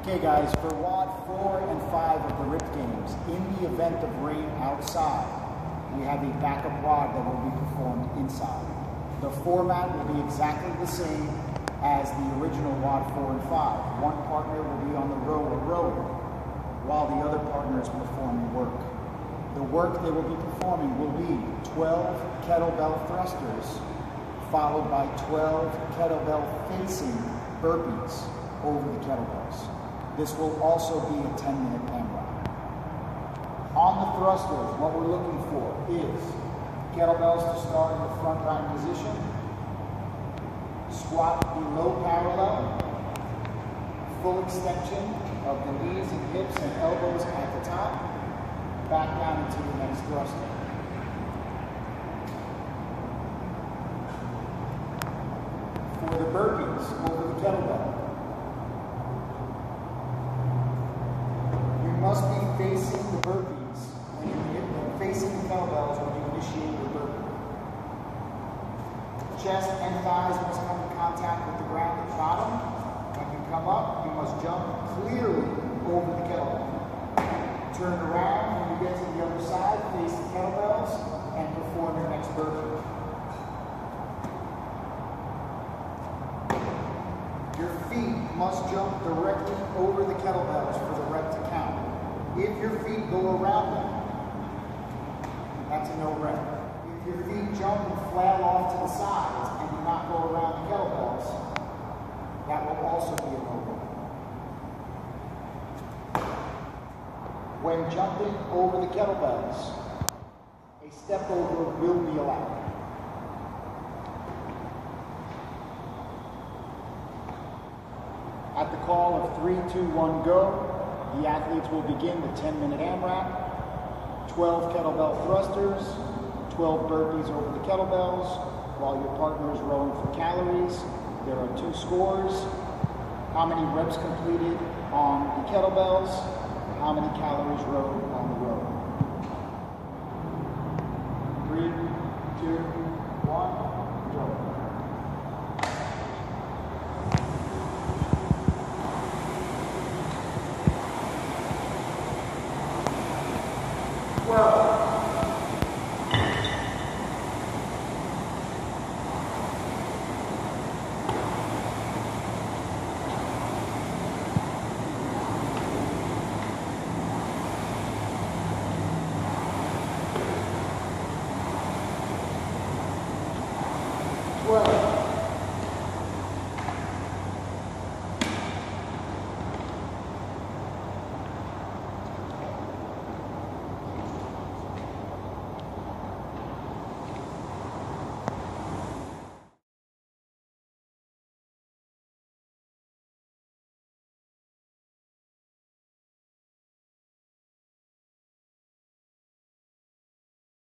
Okay guys, for WOD 4 and 5 of the RIP games, in the event of rain outside, we have a backup WOD that will be performed inside. The format will be exactly the same as the original WOD 4 and 5. One partner will be on the row or rowing, while the other partner is performing work. The work they will be performing will be 12 kettlebell thrusters, followed by 12 kettlebell facing burpees over the kettlebells. This will also be a 10-minute AMRAP. On the thrusters, what we're looking for is kettlebells to start in the front lying position, squat below parallel, full extension of the knees and hips and elbows at the top, back down into the next thruster. For the burpees over the kettlebell, you must be facing the burpees when you're facing the kettlebells when you initiate your burpee. Chest and thighs must come in contact with the ground at the bottom. When you come up, you must jump clearly over the kettlebell. Turn around when you get to the other side, face the kettlebells, and perform your next burpee. Your feet must jump directly over the kettlebells for the rep to count. If your feet go around them, that's a no rep. If your feet jump and flail off to the sides and do not go around the kettlebells, that will also be a no rep. When jumping over the kettlebells, a step over will be allowed. At the call of 3, 2, 1, go, the athletes will begin the 10-minute AMRAP, 12 kettlebell thrusters, 12 burpees over the kettlebells, while your partner is rowing for calories. There are 2 scores: how many reps completed on the kettlebells, how many calories rowed on the row. 3, 2, 1, go.